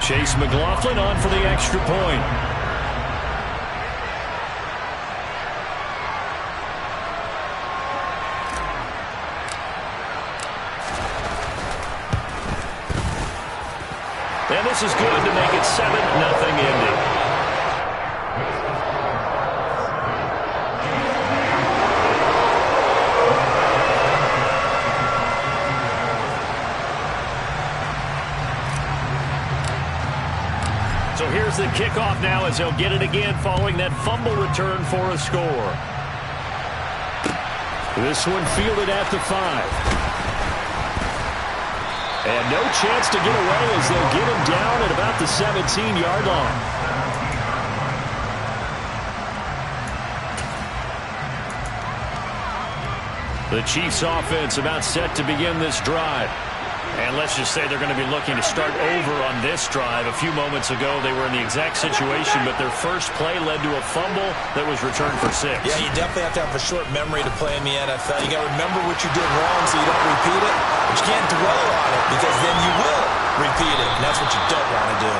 Chase McLaughlin on for the extra point. And this is good to make it 7-0 Indy. So here's the kickoff now as they'll get it again following that fumble return for a score. This one fielded at the 5. And no chance to get away as they'll get him down at about the 17-yard line. The Chiefs offense about set to begin this drive. And let's just say they're going to be looking to start over on this drive. A few moments ago, they were in the exact situation, but their first play led to a fumble that was returned for 6. Yeah, you definitely have to have a short memory to play in the NFL. You got to remember what you did wrong so you don't repeat it. But you can't dwell on it because then you will repeat it, and that's what you don't want to do.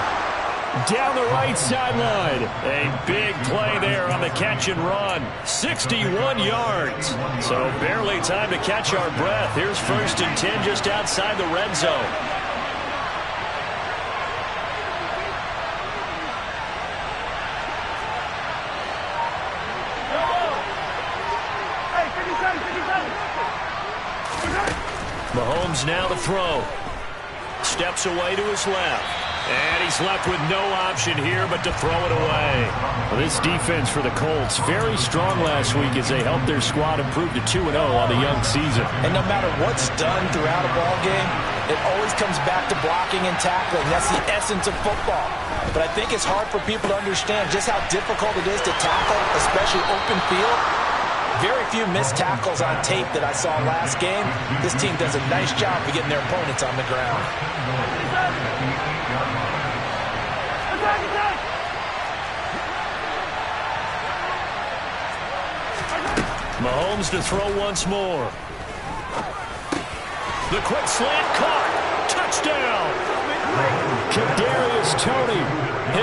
Down the right sideline. A big play there on the catch and run. 61 yards. So barely time to catch our breath. Here's 1st and 10 just outside the red zone. Mahomes now to throw. Steps away to his left. And he's left with no option here but to throw it away. Well, this defense for the Colts, very strong last week as they helped their squad improve to 2-0 on the young season. And no matter what's done throughout a ball game, it always comes back to blocking and tackling. That's the essence of football. But I think it's hard for people to understand just how difficult it is to tackle, especially open field. Very few missed tackles on tape that I saw last game. This team does a nice job of getting their opponents on the ground. Mahomes to throw once more. The quick slant caught. Touchdown. Kadarius Toney,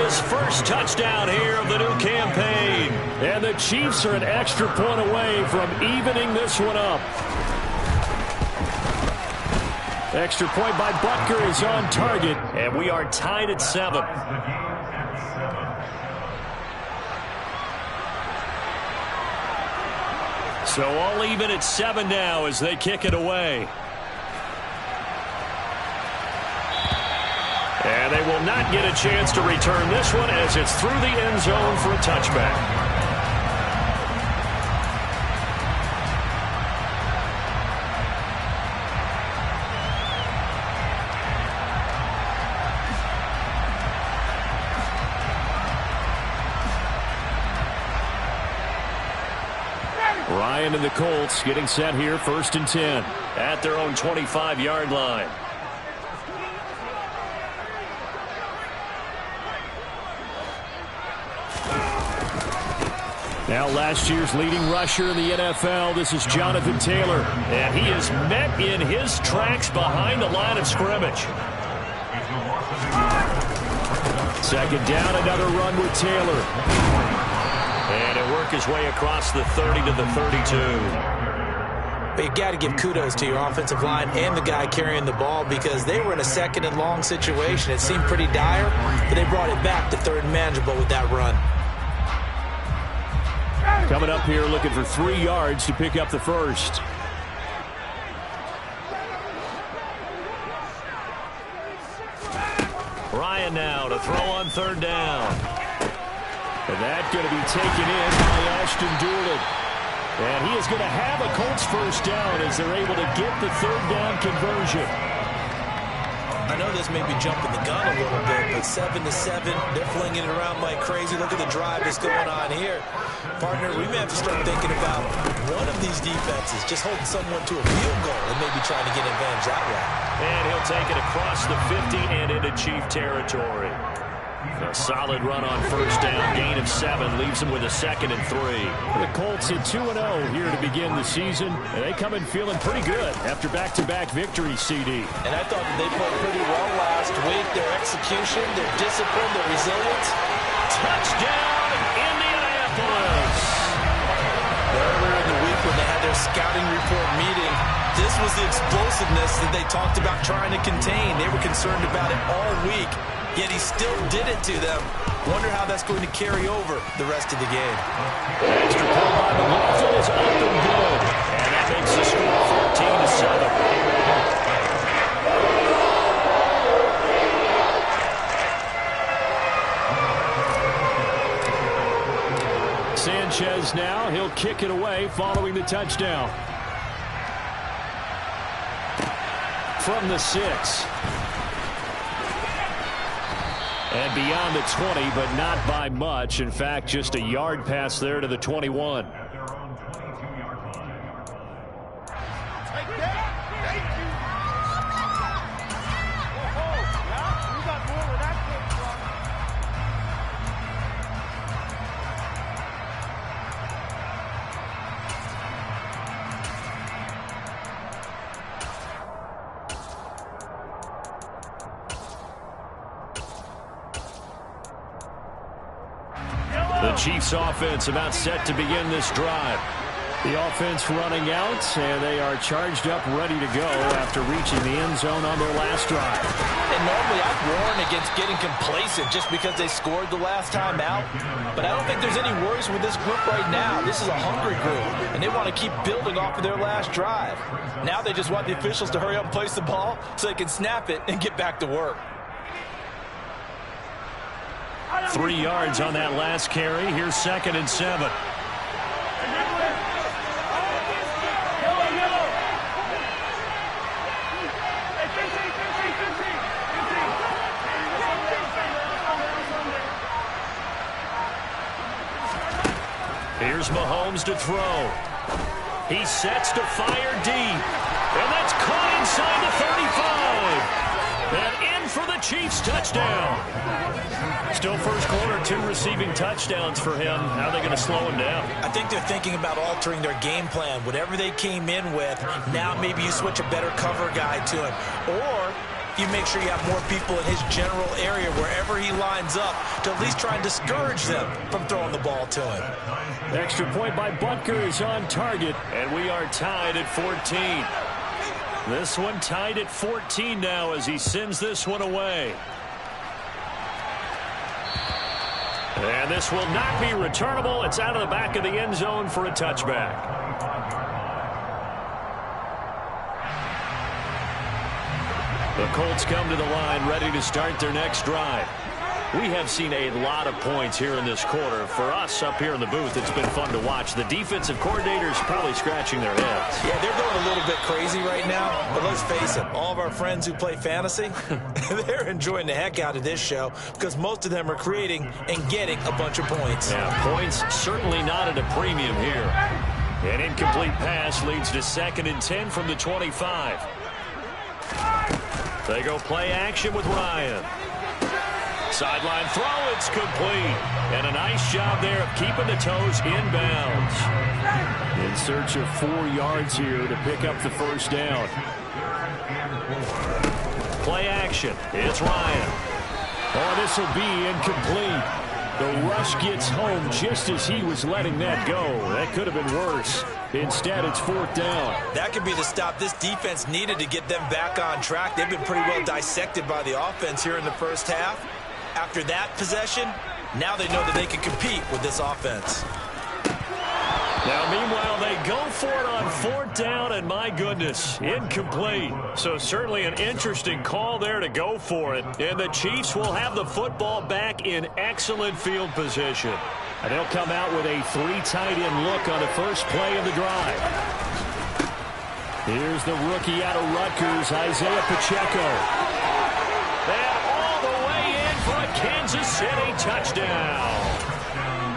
his first touchdown here of the new campaign. And the Chiefs are an extra point away from evening this one up. Extra point by Butker is on target, and we are tied at 7. So all even at 7 now as they kick it away. And they will not get a chance to return this one as it's through the end zone for a touchback. Ryan and the Colts getting set here, 1st and 10 at their own 25-yard line. Now last year's leading rusher in the NFL, this is Jonathan Taylor. And he is met in his tracks behind the line of scrimmage. 2nd down, another run with Taylor. And it worked his way across the 30 to the 32. But you got to give kudos to your offensive line and the guy carrying the ball because they were in a 2nd and long situation. It seemed pretty dire, but they brought it back to 3rd and manageable with that run. Coming up here looking for 3 yards to pick up the first. Ryan now to throw on 3rd down. And that's going to be taken in by Ashton Dulin. And he is going to have a Colts first down as they're able to get the 3rd down conversion. I know this may be jumping the gun a little bit, but 7-7, they're flinging it around like crazy. Look at the drive that's going on here. Partner, we may have to start thinking about one of these defenses just holding someone to a field goal and maybe trying to get advantage that way. And he'll take it across the 50 and into Chief territory. A solid run on first down. Gain of 7 leaves them with a 2nd and 3. The Colts at 2-0 here to begin the season. And they come in feeling pretty good after back-to-back victories, CD. And I thought that they played pretty well last week. Their execution, their discipline, their resilience. Touchdown, Indianapolis! Earlier in the week when they had their scouting report meeting, this was the explosiveness that they talked about trying to contain. They were concerned about it all week, yet he still did it to them. Wonder how that's going to carry over the rest of the game. Extra point by McLaughlin is up and good. And that makes the score 14-7. Sanchez now, he'll kick it away following the touchdown. From the 6. And beyond the 20, but not by much. In fact, just a yard pass there to the 21. The Chiefs offense about set to begin this drive. The offense running out, and they are charged up, ready to go after reaching the end zone on their last drive. And normally I'd warn against getting complacent just because they scored the last time out. But I don't think there's any worries with this group right now. This is a hungry group, and they want to keep building off of their last drive. Now they just want the officials to hurry up and place the ball so they can snap it and get back to work. 3 yards on that last carry. Here's 2nd and 7. Here's Mahomes to throw. He sets to fire deep. And that's caught inside the 35. And in for the Chiefs touchdown. Still first quarter, 2 receiving touchdowns for him. How are they going to slow him down? I think they're thinking about altering their game plan. Whatever they came in with, now maybe you switch a better cover guy to him. Or you make sure you have more people in his general area wherever he lines up to at least try and discourage them from throwing the ball to him. Extra point by Butker is on target. And we are tied at 14. This one tied at 14 now as he sends this one away. And this will not be returnable. It's out of the back of the end zone for a touchback. The Colts come to the line ready to start their next drive. We have seen a lot of points here in this quarter. For us up here in the booth, it's been fun to watch. The defensive coordinators probably scratching their heads. Yeah, they're going a little bit crazy right now. But let's face it, all of our friends who play fantasy, they're enjoying the heck out of this show because most of them are creating and getting a bunch of points. Yeah, points certainly not at a premium here. An incomplete pass leads to 2nd and 10 from the 25. They go play action with Ryan. Sideline throw, it's complete. And a nice job there of keeping the toes inbounds. In search of 4 yards here to pick up the first down. Play action. It's Ryan. Oh, this will be incomplete. The rush gets home just as he was letting that go. That could have been worse. Instead, it's 4th down. That could be the stop this defense needed to get them back on track. They've been pretty well dissected by the offense here in the first half. After that possession, now they know that they can compete with this offense. Now, meanwhile, they go for it on 4th down, and my goodness, incomplete. So certainly an interesting call there to go for it. And the Chiefs will have the football back in excellent field position. And they'll come out with a 3 tight end look on the first play of the drive. Here's the rookie out of Rutgers, Isaiah Pacheco. And all the way in for a Kansas City touchdown.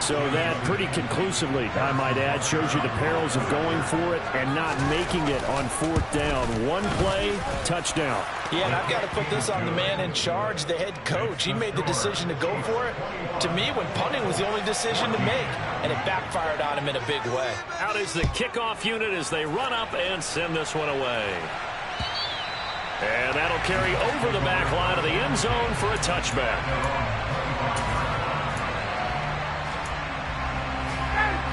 So that pretty conclusively, I might add, shows you the perils of going for it and not making it on 4th down. One play, touchdown. Yeah, and I've got to put this on the man in charge, the head coach. He made the decision to go for it. To me, when punting was the only decision to make, and it backfired on him in a big way. Out is the kickoff unit as they run up and send this one away. And that'll carry over the back line of the end zone for a touchback.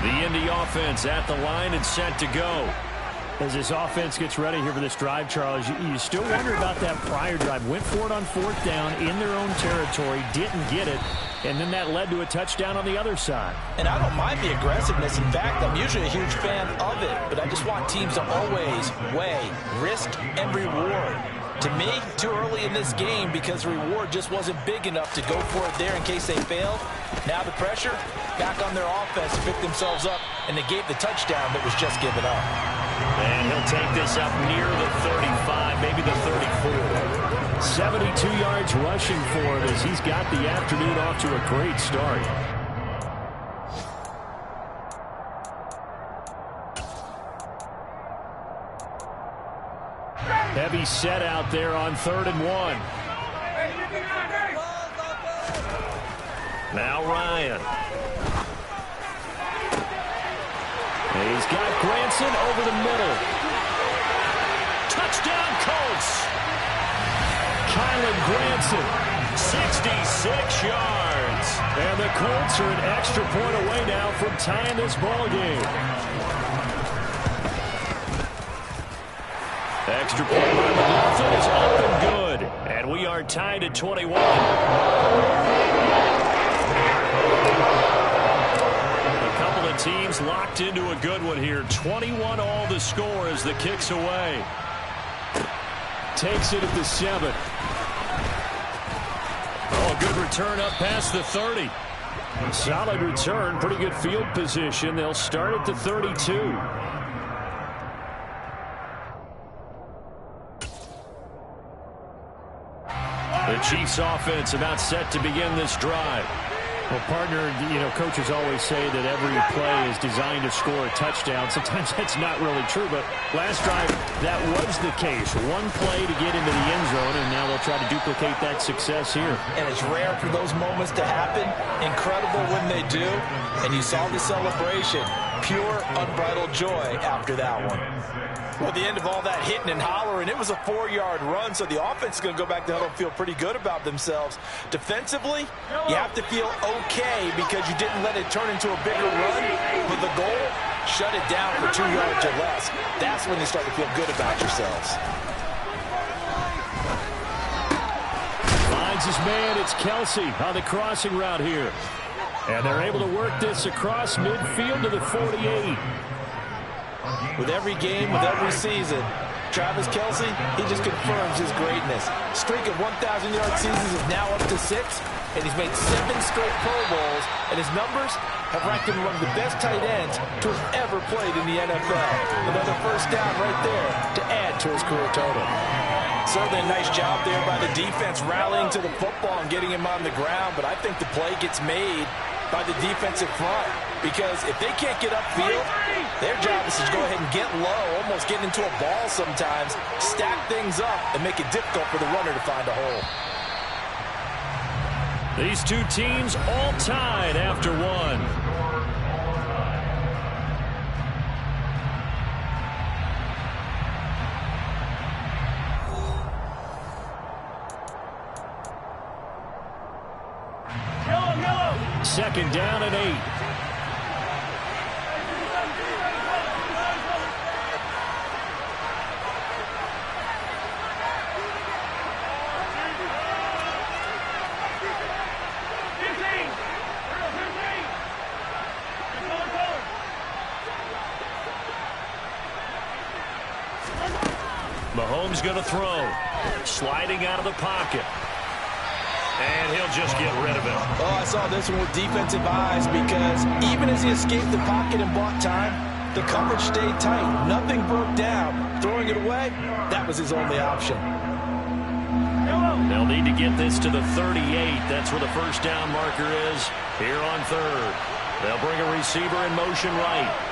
The Indy offense at the line and set to go. As this offense gets ready here for this drive, Charles, you still wonder about that prior drive. Went for it on 4th down in their own territory, didn't get it, and then that led to a touchdown on the other side. And I don't mind the aggressiveness. In fact, I'm usually a huge fan of it, but I just want teams to always weigh risk and reward. To me, too early in this game because the reward just wasn't big enough to go for it there in case they failed. Now the pressure back on their offense to pick themselves up, and they gave the touchdown that was just given up. And he'll take this up near the 35, maybe the 34. 72 yards rushing for him as he's got the afternoon off to a great start. Heavy set out there on 3rd and 1. Now Ryan. He's got Granson over the middle. Touchdown Colts. Kylen Granson. 66 yards. And the Colts are an extra point away now from tying this ball game. Extra point by McLaughlin is up and good. And we are tied at 21. A couple of teams locked into a good one here. 21 all the score as the kick's away. Takes it at the 7. Oh, a good return up past the 30. Solid return, pretty good field position. They'll start at the 32. The Chiefs offense about set to begin this drive. Well, partner, coaches always say that every play is designed to score a touchdown. Sometimes that's not really true, but last drive, that was the case. One play to get into the end zone, and now they'll try to duplicate that success here. And it's rare for those moments to happen. Incredible when they do. And you saw the celebration. Pure, unbridled joy after that one. Well, the end of all that hitting and hollering, it was a 4-yard run, so the offense is going to go back to huddle and feel pretty good about themselves. Defensively, you have to feel okay because you didn't let it turn into a bigger run. But the goal, shut it down for 2 yards or less. That's when you start to feel good about yourselves. Finds his man, it's Kelsey on the crossing route here. And they're able to work this across midfield to the 48. With every game, with every season, Travis Kelce, he just confirms his greatness. Streak of 1,000-yard seasons is now up to 6, and he's made 7 straight Pro Bowls, and his numbers have ranked him one of the best tight ends to have ever played in the NFL. Another first down right there to add to his career total. Certainly a nice job there by the defense rallying to the football and getting him on the ground, but I think the play gets made by the defensive front because if they can't get upfield, their job is to go ahead and get low, almost get into a ball sometimes, stack things up, and make it difficult for the runner to find a hole. These two teams all tied after one. Second down and 8. Mahomes going to throw. Sliding out of the pocket. And he'll just get rid of it. Oh, I saw this one with defensive eyes because even as he escaped the pocket and bought time, the coverage stayed tight. Nothing broke down. Throwing it away, that was his only option. They'll need to get this to the 38. That's where the first down marker is here on third. They'll bring a receiver in motion right.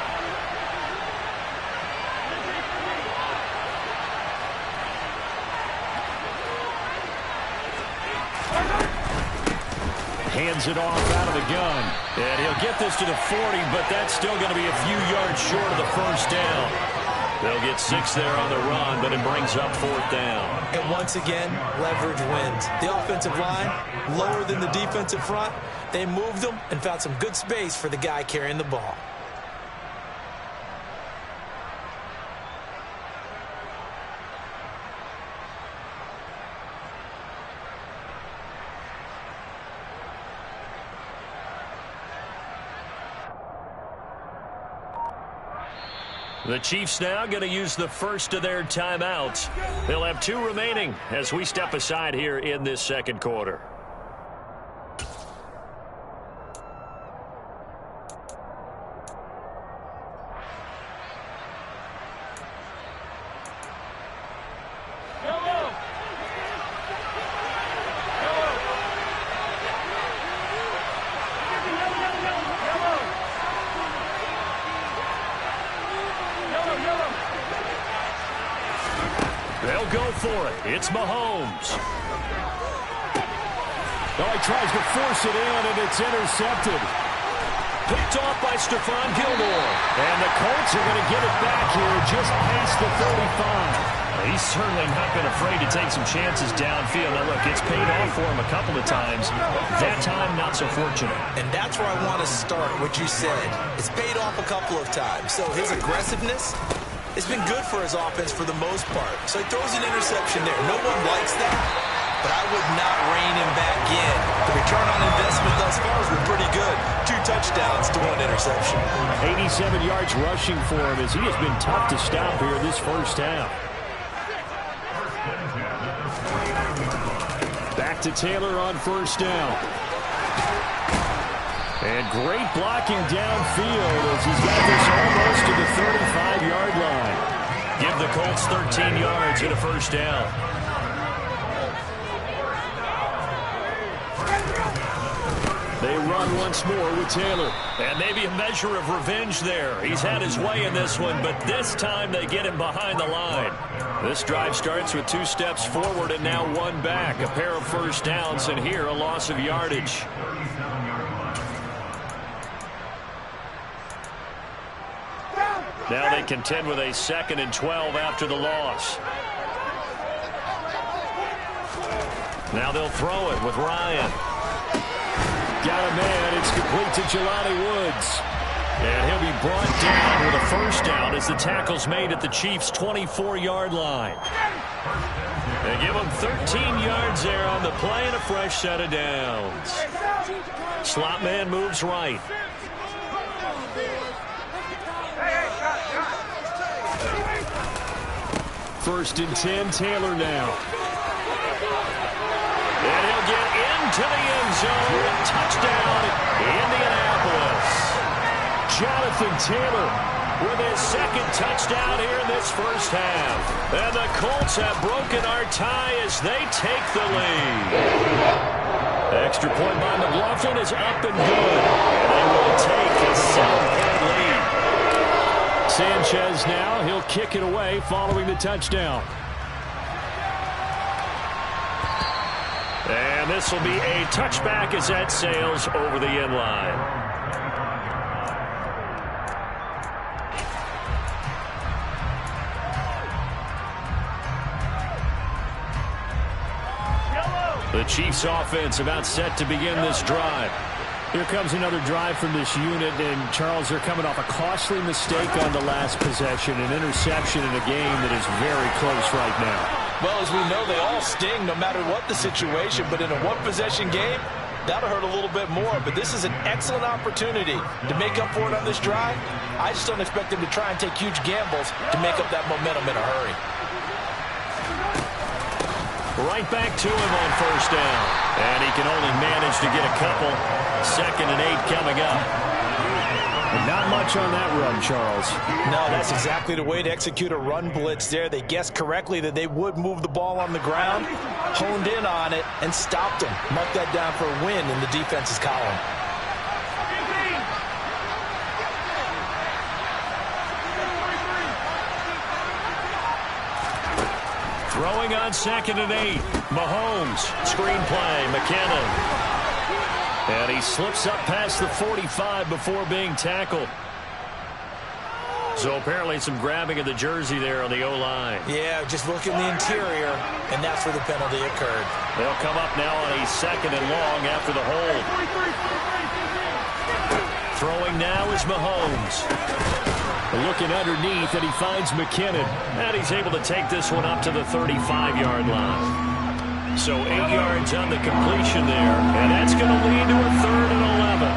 Hands it off out of the gun. And he'll get this to the 40, but that's still going to be a few yards short of the first down. They'll get 6 there on the run, but it brings up 4th down. And once again, leverage wins. The offensive line, lower than the defensive front. They moved them and found some good space for the guy carrying the ball. The Chiefs now going to use the first of their timeouts. They'll have 2 remaining as we step aside here in this second quarter. They'll go for it. It's Mahomes. Oh, he tries to force it in, and it's intercepted. Picked off by Stephon Gilmore. And the Colts are going to get it back here just past the 35. He's certainly not been afraid to take some chances downfield. Now, look, it's paid off for him a couple of times. That time, not so fortunate. And that's where I want to start, what you said. It's paid off a couple of times. So his aggressiveness, it's been good for his offense for the most part. So he throws an interception there. No one likes that, but I would not rein him back in. The return on investment thus far has been pretty good. 2 touchdowns to 1 interception. 87 yards rushing for him as he has been tough to stop here this first half. Back to Taylor on first down. And great blocking downfield as he's got this almost to the 35-yard line. Give the Colts 13 yards and a first down. They run once more with Taylor. And maybe a measure of revenge there. He's had his way in this one, but this time they get him behind the line. This drive starts with 2 steps forward and now 1 back. A pair of first downs, and here a loss of yardage. Now they contend with a 2nd and 12 after the loss. Now they'll throw it with Ryan. Got a man. It's complete to Jelani Woods. And he'll be brought down with a first down as the tackle's made at the Chiefs' 24-yard line. They give him 13 yards there on the play and a fresh set of downs. Slot man moves right. First and 10, Taylor now. And he'll get into the end zone. Touchdown, Indianapolis. Jonathan Taylor with his 2nd touchdown here in this first half. And the Colts have broken our tie as they take the lead. Extra point by McLaughlin is up and good. And they will take a 7-point lead. Sanchez now, he'll kick it away following the touchdown. And this will be a touchback as that sails over the end line. The Chiefs offense about set to begin this drive. Here comes another drive from this unit, and Charles, they're coming off a costly mistake on the last possession, an interception in a game that is very close right now. Well, as we know, they all sting no matter what the situation, but in a 1-possession game, that'll hurt a little bit more. But this is an excellent opportunity to make up for it on this drive. I just don't expect them to try and take huge gambles to make up that momentum in a hurry. Right back to him on first down. And he can only manage to get a couple. 2nd and 8 coming up. And not much on that run, Charles. No, that's exactly the way to execute a run blitz there. They guessed correctly that they would move the ball on the ground, honed in on it, and stopped them. Mark that down for a win in the defense's column. Throwing on 2nd and 8. Mahomes. Screenplay. McKinnon. And he slips up past the 45 before being tackled. So apparently some grabbing of the jersey there on the O-line. Yeah, just look in the interior, and that's where the penalty occurred. They'll come up now on a 2nd and long after the hold. Throwing now is Mahomes. Looking underneath, and he finds McKinnon. And he's able to take this one up to the 35-yard line. So 8 yards on the completion there, and that's going to lead to a 3rd and 11.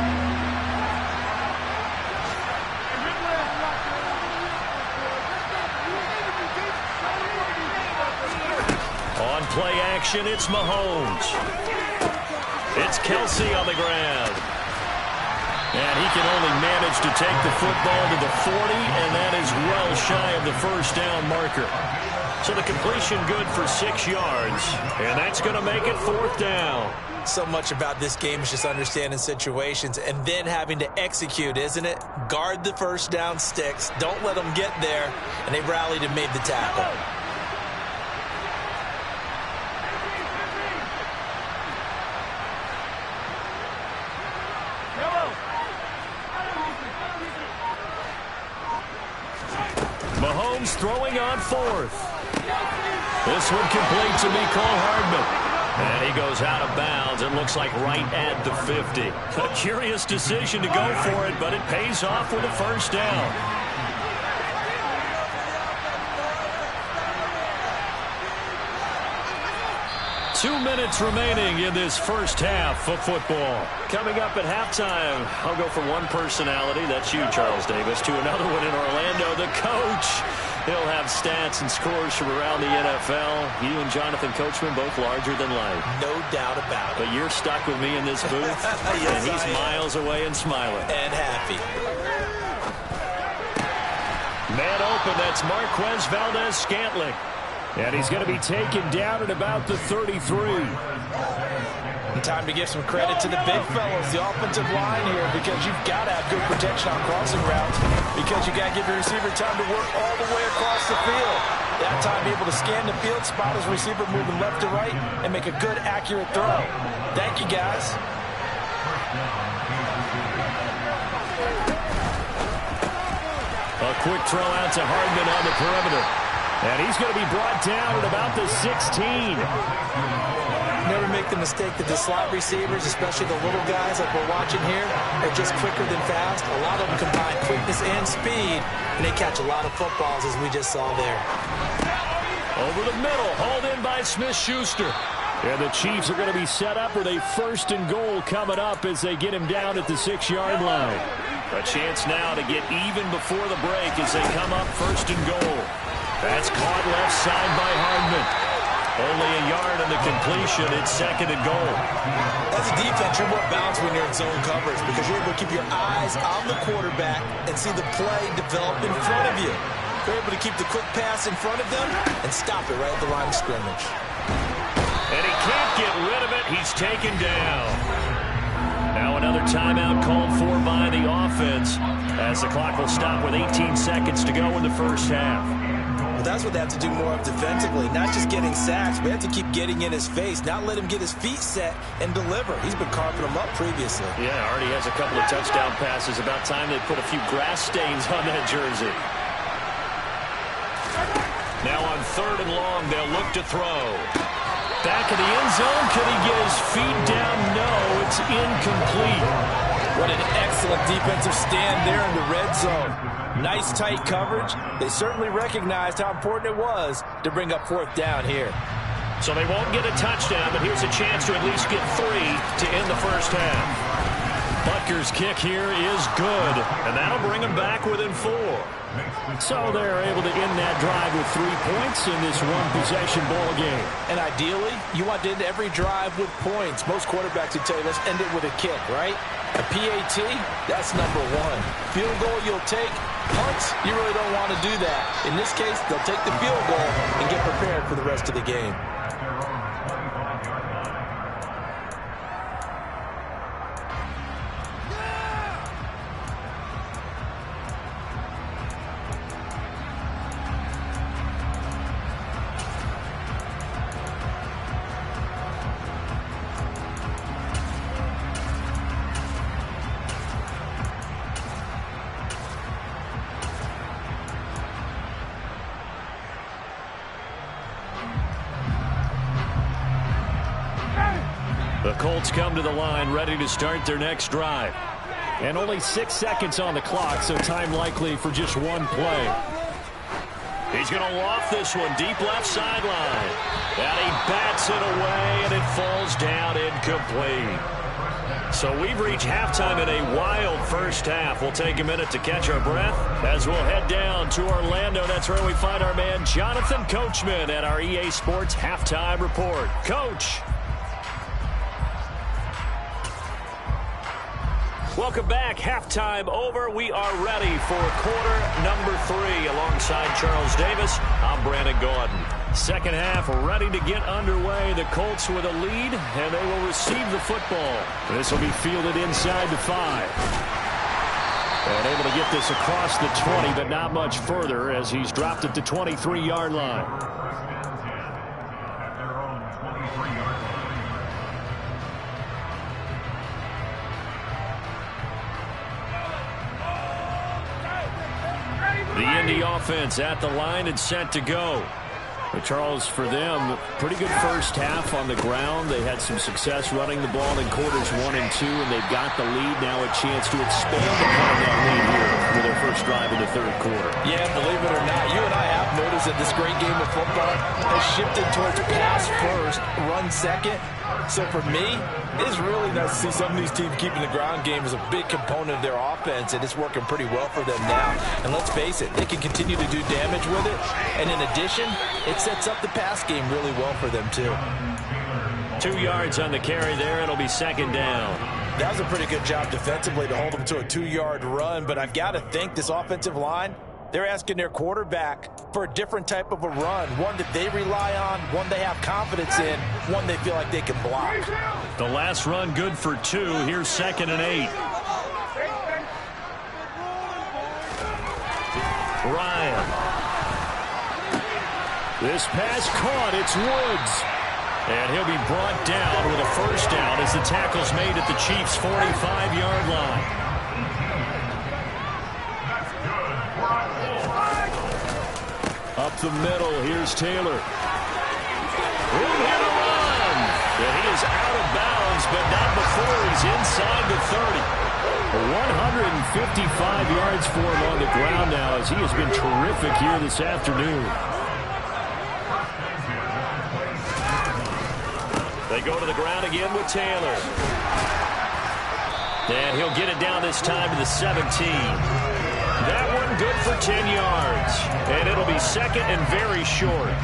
On play action, it's Mahomes. It's Kelsey on the ground. And he can only manage to take the football to the 40, and that is well shy of the first down marker. So the completion good for 6 yards, and that's going to make it 4th down. So much about this game is just understanding situations and then having to execute, isn't it? Guard the first down sticks. Don't let them get there, and they rallied and made the tackle. Mahomes throwing on 4th. This one complete to Mecole Hardman. And he goes out of bounds. It looks like right at the 50. A curious decision to go for it, but it pays off with a first down. 2 minutes remaining in this first half of football. Coming up at halftime, I'll go from one personality, that's you, Charles Davis, to another one in Orlando, the coach. He'll have stats and scores from around the NFL. You and Jonathan Coachman both larger than life. No doubt about it. But you're stuck with me in this booth, yes, and he's miles away and smiling. And happy. Man open, that's Marquez Valdes-Scantling. And he's going to be taken down at about the 33. Time to give some credit to the big fellas, the offensive line here, because you've got to have good protection on crossing routes, because you got to give your receiver time to work all the way across the field. That time, be able to scan the field, spot his receiver moving left to right, and make a good, accurate throw. Thank you, guys. A quick throw out to Hardman on the perimeter. And he's going to be brought down at about the 16. Never make the mistake that the slot receivers, especially the little guys like we're watching here, are just quicker than fast. A lot of them combine quickness and speed, and they catch a lot of footballs, as we just saw there. Over the middle, hauled in by Smith-Schuster. And the Chiefs are going to be set up with a 1st and goal coming up as they get him down at the 6-yard line. A chance now to get even before the break as they come up 1st and goal. That's caught left side by Hardman. Only a yard on the completion. It's 2nd and goal. As a defense, you're more balanced when you're in zone coverage because you're able to keep your eyes on the quarterback and see the play develop in front of you. You're able to keep the quick pass in front of them and stop it right at the line of scrimmage. And he can't get rid of it. He's taken down. Now another timeout called for by the offense as the clock will stop with 18 seconds to go in the first half. That's what they have to do more of defensively, not just getting sacks, but they have to keep getting in his face, not let him get his feet set and deliver. He's been carving them up previously. Yeah, already has a couple of touchdown passes. About time they put a few grass stains on that jersey. Now on 3rd and long, they'll look to throw. Back in the end zone, can he get his feet down? No, it's incomplete. What an excellent defensive stand there in the red zone. Nice tight coverage. They certainly recognized how important it was to bring up 4th down here. So they won't get a touchdown, but here's a chance to at least get 3 to end the first half. Butker's kick here is good, and that'll bring them back within 4. So they're able to end that drive with 3 points in this one-possession ball game. And ideally, you want to end every drive with points. Most quarterbacks would tell you, let's end it with a kick, right? A PAT, that's number 1. Field goal you'll take. Punts, you really don't want to do that. In this case, they'll take the field goal and get prepared for the rest of the game. The Colts come to the line ready to start their next drive. And only 6 seconds on the clock, so time likely for just one play. He's going to loft this one deep left sideline. And he bats it away, and it falls down incomplete. So we've reached halftime in a wild first half. We'll take a minute to catch our breath as we'll head down to Orlando. That's where we find our man Jonathan Coachman at our EA Sports Halftime Report. Coach. Welcome back. Halftime over. We are ready for quarter number 3. Alongside Charles Davis, I'm Brandon Gaudin. Second half ready to get underway. The Colts with a lead, and they will receive the football. This will be fielded inside the 5. And able to get this across the 20, but not much further as he's dropped at the 23-yard line. The Indy offense at the line and set to go. But Charles, for them, pretty good first half on the ground. They had some success running the ball in quarters 1 and 2, and they've got the lead now, a chance to expand upon that lead here for their first drive in the third quarter. Yeah, believe it or not, you and I have noticed that this great game of football has shifted towards pass first, run second. So for me, it's really nice to see some of these teams keeping the ground game as a big component of their offense, and it's working pretty well for them now. And let's face it, they can continue to do damage with it. And in addition, it sets up the pass game really well for them too. 2 yards on the carry there. It'll be second down. That was a pretty good job defensively to hold them to a 2-yard run, but I've got to think this offensive line, they're asking their quarterback for a different type of a run, one that they rely on, one they have confidence in, one they feel like they can block. The last run good for 2. Here's 2nd and 8. Ryan. This pass caught. It's Woods. And he'll be brought down with a first down as the tackle's made at the Chiefs' 45-yard line. Up the middle, here's Taylor. Room here to run. And he is out of bounds, but not before he's inside the 30. 155 yards for him on the ground now as he has been terrific here this afternoon. They go to the ground again with Taylor. And he'll get it down this time to the 17. That one good for 10 yards. And it'll be second and very short.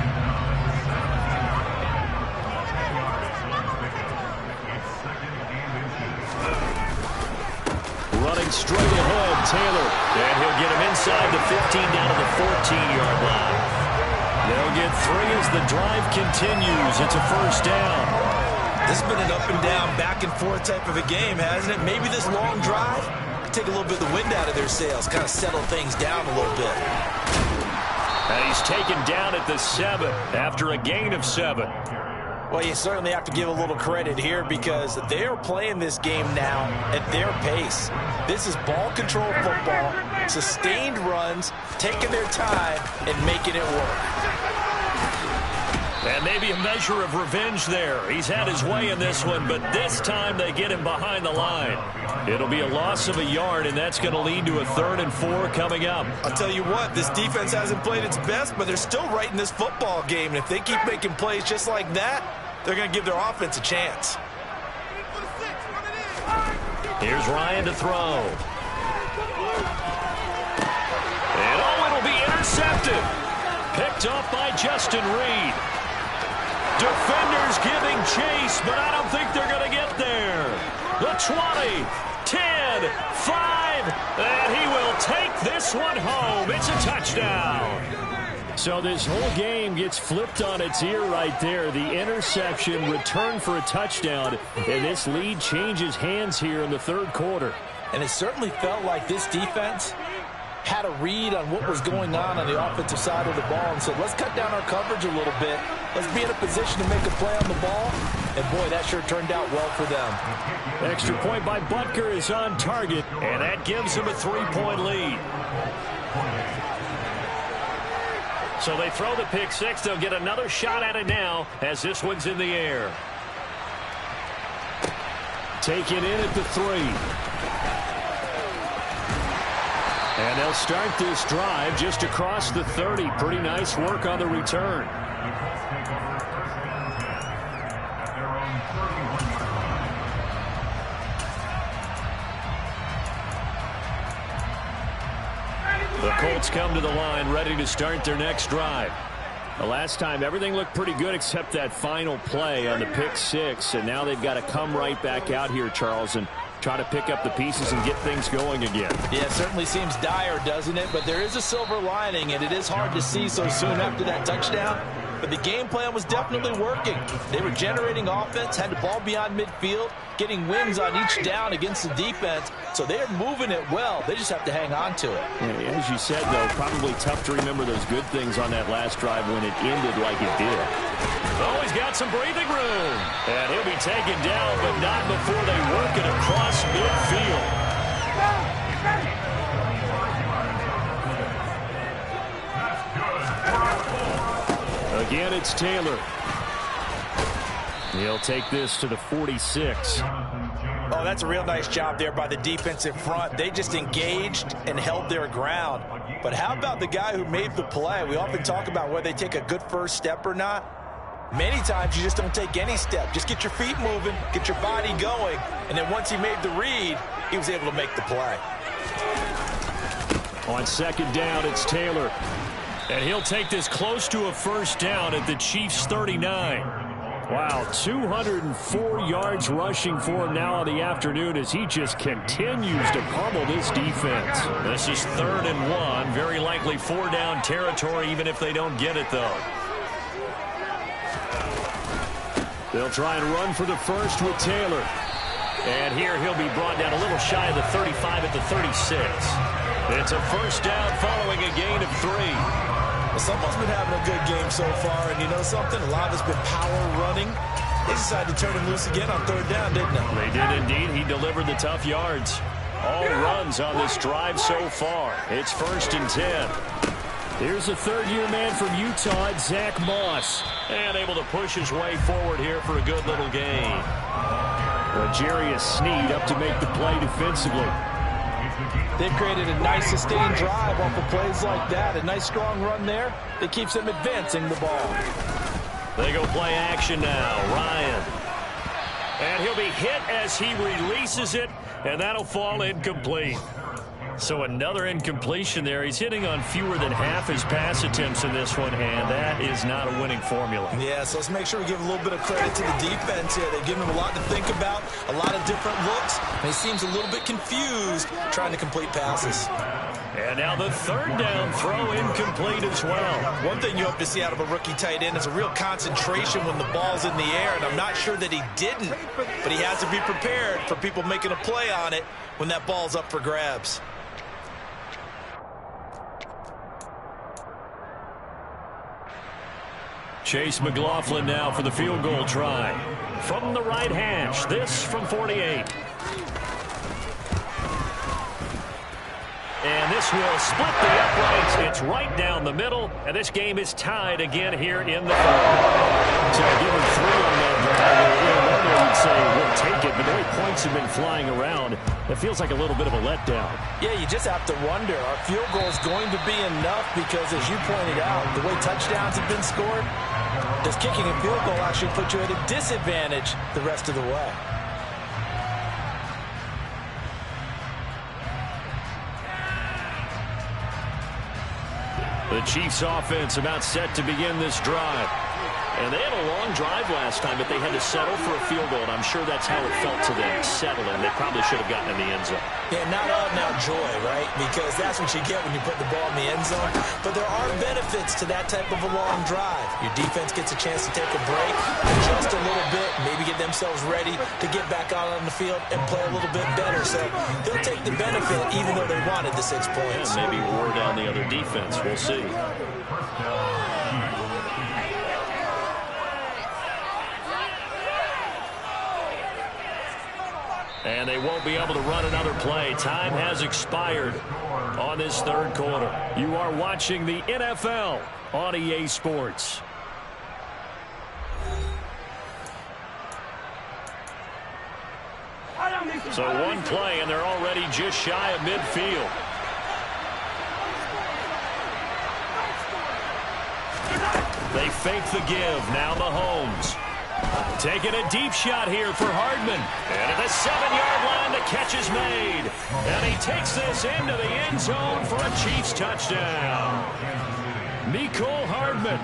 Running straight ahead, Taylor. And he'll get him inside the 15 down to the 14-yard line. They'll get 3 as the drive continues. It's a first down. This has been an up and down, back and forth type of a game, hasn't it? Maybe this long drive take a little bit of the wind out of their sails, kind of settle things down a little bit. And he's taken down at the 7 after a gain of 7. Well, you certainly have to give a little credit here because they are playing this game now at their pace. This is ball control football, sustained runs, taking their time and making it work. And maybe a measure of revenge there. He's had his way in this one, but this time they get him behind the line. It'll be a loss of a yard, and that's going to lead to a 3rd and 4 coming up. I'll tell you what, this defense hasn't played its best, but they're still right in this football game. And if they keep making plays just like that, they're going to give their offense a chance. Here's Ryan to throw. And it'll be intercepted. Picked off by Justin Reed. Defenders giving chase, but I don't think they're going to get there. The 20, 10, 5, and he will take this one home. It's a touchdown. So this whole game gets flipped on its ear right there. The interception, return for a touchdown, and this lead changes hands here in the third quarter. And it certainly felt like this defense had a read on what was going on the offensive side of the ball and said, let's cut down our coverage a little bit. Let's be in a position to make a play on the ball. And, boy, that sure turned out well for them. Extra point by Butker is on target, and that gives him a 3-point lead. So they throw the pick six. They'll get another shot at it now as this one's in the air. Taken in at the 3. And they'll start this drive just across the 30. Pretty nice work on the return. The Colts come to the line ready to start their next drive. The last time everything looked pretty good except that final play on the pick 6, and now they've got to come right back out here, Charles, and try to pick up the pieces and get things going again. Yeah, it certainly seems dire, doesn't it? But there is a silver lining, and it is hard to see so soon after that touchdown. But the game plan was definitely working. They were generating offense, had the ball beyond midfield, getting wins on each down against the defense. So they're moving it well. They just have to hang on to it. Yeah, as you said, though, probably tough to remember those good things on that last drive when it ended like it did. Oh, he's got some breathing room. And he'll be taken down, but not before they work it across midfield. Again, it's Taylor. He'll take this to the 46. Oh, that's a real nice job there by the defensive front. They just engaged and held their ground. But how about the guy who made the play? We often talk about whether they take a good first step or not. Many times you just don't take any step. Just get your feet moving, get your body going, and then once he made the read, he was able to make the play. On second down, it's Taylor. And he'll take this close to a first down at the Chiefs' 39. Wow, 204 yards rushing for him now on the afternoon as he just continues to pummel this defense. This is 3rd and 1. Very likely 4-down territory even if they don't get it, though. They'll try and run for the first with Taylor. And here he'll be brought down a little shy of the 35 at the 36. It's a first down following a gain of 3. Well, someone's been having a good game so far, and you know something? A lot has been power running. They decided to turn him loose again on 3rd down, didn't they? They did indeed. He delivered the tough yards. All runs on this drive so far. It's 1st and 10. Here's a third-year man from Utah, Zach Moss. And able to push his way forward here for a good little gain. L'Jarius Sneed up to make the play defensively. They've created a nice sustained drive off of plays like that. A nice strong run there that keeps them advancing the ball. They go play action now. Ryan. And he'll be hit as he releases it, and that'll fall incomplete. So another incompletion there. He's hitting on fewer than half his pass attempts in this one, and that is not a winning formula. Yeah, so let's make sure we give a little bit of credit to the defense here. They've given him a lot to think about, a lot of different looks, and he seems a little bit confused trying to complete passes. And now the 3rd down throw incomplete as well. One thing you hope to see out of a rookie tight end is a real concentration when the ball's in the air, and I'm not sure that he didn't, but he has to be prepared for people making a play on it when that ball's up for grabs. Chase McLaughlin now for the field goal try. From the right hash, this from 48. And this will split the uprights. It's right down the middle, and this game is tied again here in the 3rd. So give him 3 on that drive. Normally you'd say we'll take it, but the way points have been flying around, it feels like a little bit of a letdown. Yeah, you just have to wonder, are field goals going to be enough? Because as you pointed out, the way touchdowns have been scored, does kicking a field goal actually put you at a disadvantage the rest of the way? The Chiefs offense about set to begin this drive. And they had a long drive last time, but they had to settle for a field goal, and I'm sure that's how it felt to them, settling. They probably should have gotten in the end zone. Yeah, not out-and-out joy, right? Because that's what you get when you put the ball in the end zone. But there are benefits to that type of a long drive. Your defense gets a chance to take a break, adjust a little bit, maybe get themselves ready to get back out on the field and play a little bit better. So they'll take the benefit even though they wanted the 6 points. And maybe wore down the other defense. We'll see. And they won't be able to run another play. Time has expired on this 3rd quarter. You are watching the NFL on EA Sports. So one play, and they're already just shy of midfield. They fake the give. Now Mahomes. Taking a deep shot here for Hardman. And at the 7-yard line, the catch is made. And he takes this into the end zone for a Chiefs touchdown. Mecole Hardman,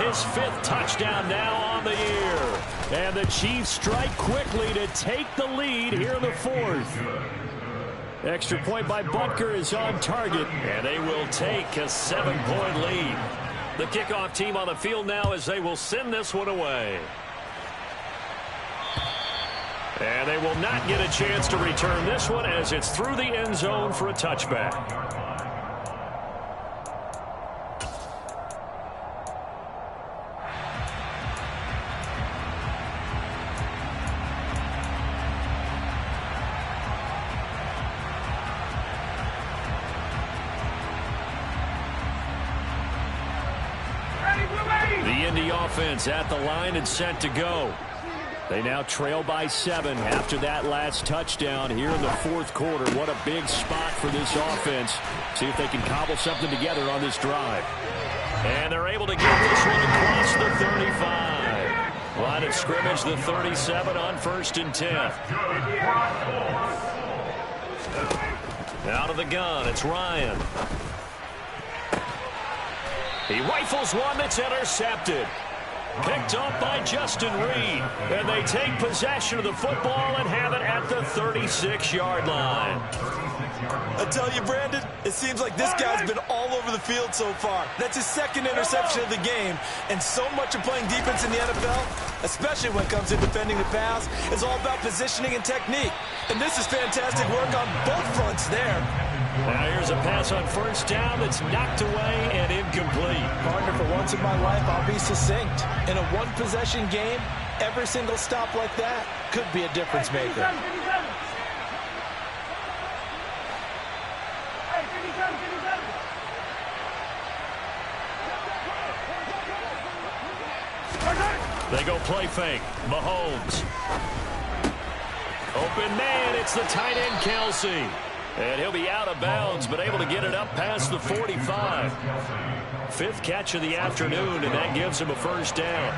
his 5th touchdown now on the year. And the Chiefs strike quickly to take the lead here in the 4th. Extra point by Butker is on target. And they will take a 7-point lead. The kickoff team on the field now as they will send this one away. And they will not get a chance to return this one as it's through the end zone for a touchback. The Indy offense at the line and set to go. They now trail by 7 after that last touchdown here in the 4th quarter. What a big spot for this offense. See if they can cobble something together on this drive. And they're able to get this one across the 35. Line of scrimmage, the 37 on 1st and 10. Out of the gun, it's Ryan. He rifles one that's intercepted. Picked up by Justin Reed. And they take possession of the football and have it at the 36-yard line. I tell you, Brandon, it seems like this guy's been all over the field so far. That's his 2nd interception of the game. And so much of playing defense in the NFL, especially when it comes to defending the pass, is all about positioning and technique. And this is fantastic work on both fronts there. Now here's a pass on 1st down that's knocked away and incomplete. Partner, for once in my life, I'll be succinct. In a one-possession game, every single stop like that could be a difference maker. They go play fake. Mahomes. Open man, it's the tight end Kelsey. And he'll be out of bounds, but able to get it up past the 45. 5th catch of the afternoon, and that gives him a 1st down.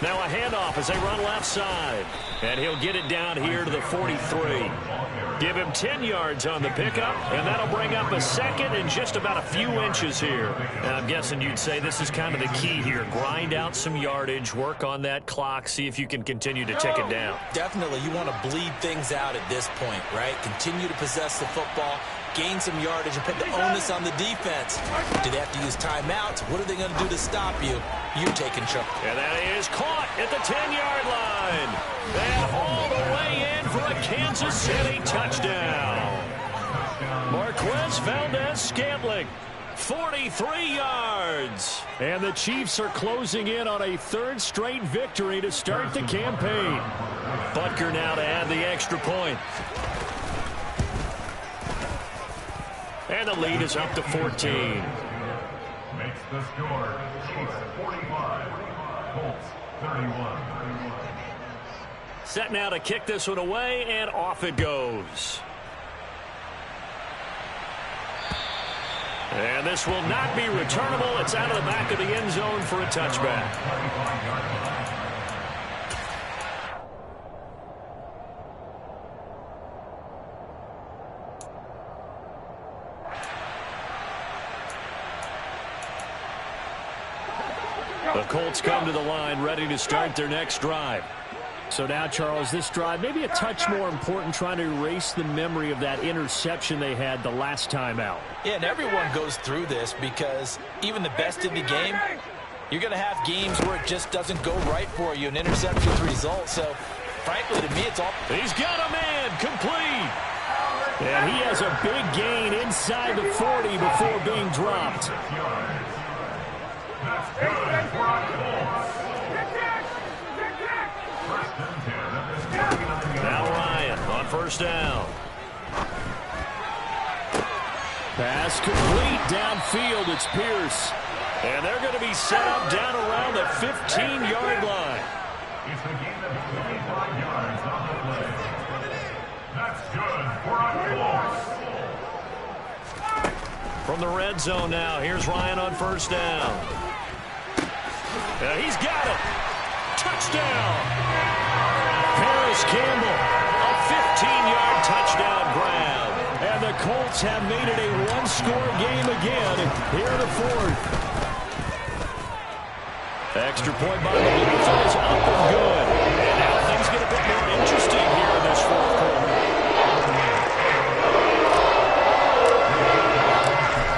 Now a handoff as they run left side. And he'll get it down here to the 43. Give him 10 yards on the pickup, and that'll bring up a 2nd and just about a few inches here. And I'm guessing you'd say this is kind of the key here. Grind out some yardage, work on that clock, see if you can continue to tick it down. Definitely, you want to bleed things out at this point, right? Continue to possess the football, gain some yardage, and put the onus on the defense. Do they have to use timeouts? What are they going to do to stop you? You're taking charge. And that is caught at the 10-yard line. And all the way in for a Kansas City touchdown. Marquez Valdez-Scantling, 43 yards. And the Chiefs are closing in on a 3rd straight victory to start the campaign. Butker now to add the extra point. And the lead is up to 14. Makes the score Chiefs 45, Colts 31. Set now to kick this one away, and off it goes. And this will not be returnable. It's out of the back of the end zone for a touchback. The Colts come to the line ready to start their next drive. So now, Charles, this drive maybe a touch more important, trying to erase the memory of that interception they had the last time out. Yeah, and everyone goes through this because even the best in the game, you're going to have games where it just doesn't go right for you, and interceptions result. So, frankly, to me, it's all... He's got a man, complete. And he has a big gain inside the 40 before being dropped. Now Ryan on 1st down. Pass complete downfield. It's Pierce. And they're going to be set up down around the 15-yard line. It's a gain of 25 yards on the play. That's good for a Colts. From the red zone now, here's Ryan on first down. He's got it. Touchdown. Paris Campbell, a 15-yard touchdown grab. And the Colts have made it a one-score game again here in the fourth. Extra point by the Blues is up and good. And now things get a bit more interesting here in this fourth quarter.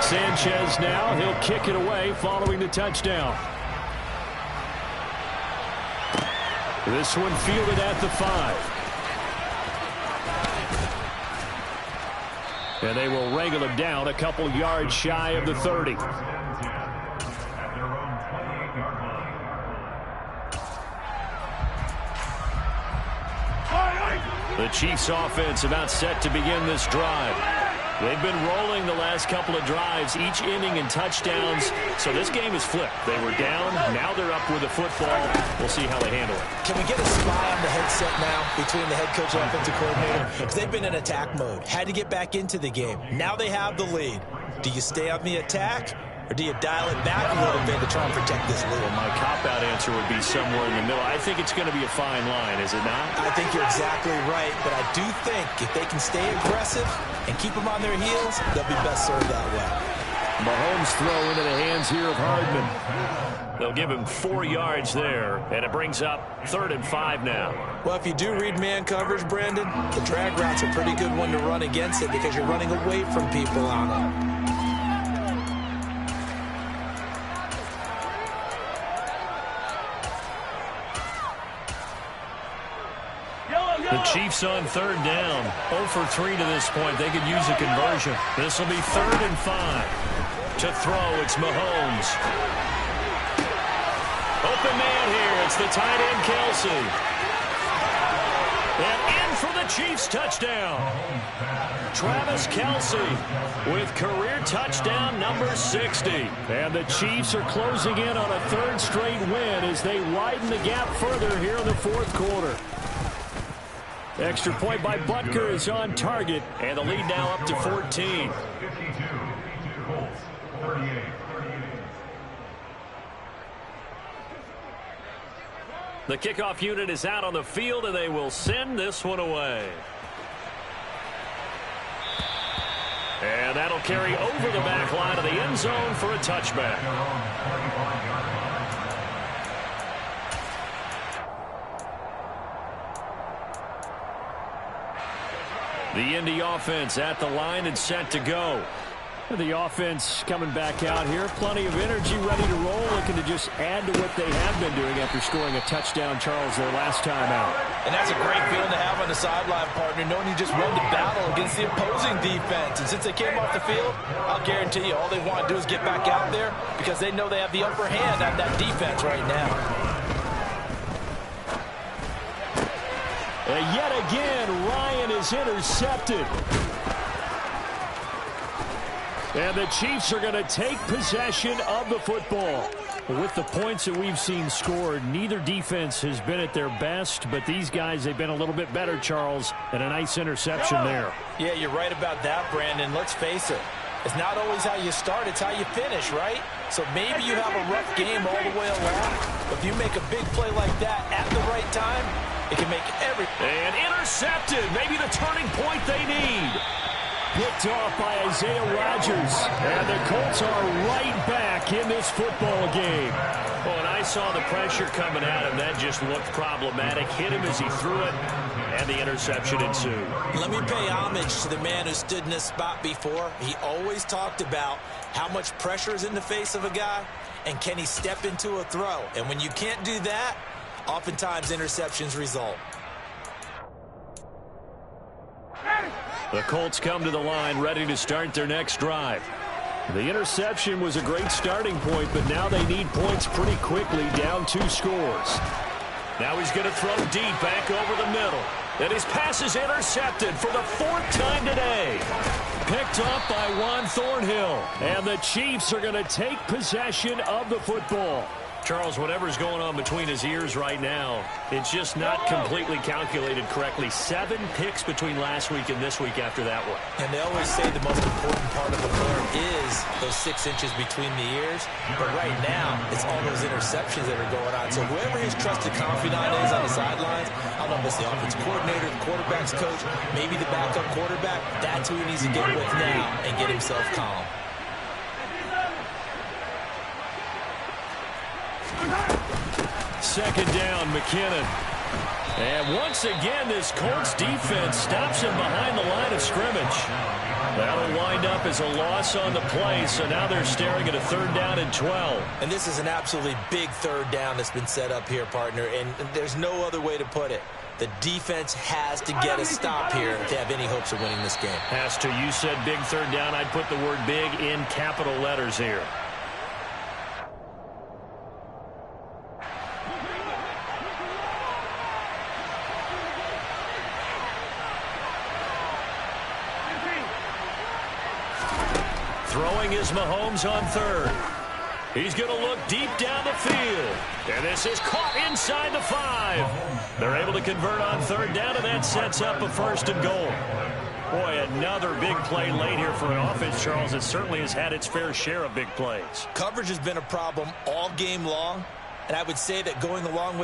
Sanchez now, he'll kick it away following the touchdown. This one fielded at the 5. And they will wrangle him down a couple yards shy of the 30. The Chiefs offense about set to begin this drive. They've been rolling the last couple of drives, each inning in touchdowns. So this game is flipped. They were down. Now they're up with the football. We'll see how they handle it. Can we get a spy on the headset now between the head coach and offensive coordinator? Because they've been in attack mode. Had to get back into the game. Now they have the lead. Do you stay on the attack? Or do you dial it back a little bit to try and protect this lead? Well, my cop-out answer would be somewhere in the middle. I think it's going to be a fine line, is it not? I think you're exactly right, but I do think if they can stay aggressive and keep them on their heels, they'll be best served that way. Mahomes throw into the hands here of Hardman. They'll give him 4 yards there, and it brings up 3rd and 5 now. Well, if you do read man coverage, Brandon, the drag route's a pretty good one to run against it because you're running away from people on it. The Chiefs on 3rd down. 0 for 3 to this point. They could use a conversion. This will be 3rd and 5. To throw, it's Mahomes. Open man here. It's the tight end, Kelsey. And in for the Chiefs touchdown. Travis Kelsey with career touchdown number 60. And the Chiefs are closing in on a 3rd straight win as they widen the gap further here in the fourth quarter. Extra point by Butker is on target, and the lead now up to 14. 52, Colts, 38. The kickoff unit is out on the field, and they will send this one away. And that'll carry over the back line of the end zone for a touchback. The Indy offense at the line and set to go. The offense coming back out here. Plenty of energy, ready to roll, looking to just add to what they have been doing after scoring a touchdown, Charles, their last time out. And that's a great feeling to have on the sideline, partner, knowing you just won the battle against the opposing defense. And since they came off the field, I'll guarantee you all they want to do is get back out there because they know they have the upper hand on that defense right now. And yet again, Ryan is intercepted. And the Chiefs are going to take possession of the football. With the points that we've seen scored, neither defense has been at their best, but these guys, they've been a little bit better, Charles, and a nice interception there. Yeah, you're right about that, Brandon. Let's face it. It's not always how you start, it's how you finish, right? So maybe you have a rough game all the way along, but if you make a big play like that at the right time, it can make everything. And intercepted. Maybe the turning point they need. Picked off by Isaiah Rodgers. And the Colts are right back in this football game. Oh, and I saw the pressure coming at him. That just looked problematic. Hit him as he threw it, and the interception ensued. Let me pay homage to the man who stood in this spot before. He always talked about how much pressure is in the face of a guy, and can he step into a throw. And when you can't do that, oftentimes interceptions result. The Colts come to the line ready to start their next drive. The interception was a great starting point, but now they need points pretty quickly, down 2 scores. Now he's going to throw deep back over the middle. And his pass is intercepted for the 4th time today. Picked off by Juan Thornhill. And the Chiefs are going to take possession of the football. Charles, whatever's going on between his ears right now, it's just not completely calculated correctly. 7 picks between last week and this week after that one. And they always say the most important part of a player is those 6 inches between the ears. But right now, it's all those interceptions that are going on. So whoever his trusted confidant is on the sidelines, I don't know if it's the offensive coordinator, the quarterback's coach, maybe the backup quarterback, that's who he needs to get with now and get himself calm. Second down, McKinnon. And once again, this Colts defense stops him behind the line of scrimmage. That'll wind up as a loss on the play, so now they're staring at a 3rd down and 12. And this is an absolutely big 3rd down that's been set up here, partner, and there's no other way to put it. The defense has to get a stop here to have any hopes of winning this game. Has to. You said big 3rd down. I'd put the word big in capital letters here. Throwing is Mahomes on 3rd. He's going to look deep down the field. And this is caught inside the 5. They're able to convert on 3rd down, and that sets up a 1st and goal. Boy, another big play late here for an offense, Charles, that certainly has had its fair share of big plays. Coverage has been a problem all game long, and I would say that going along with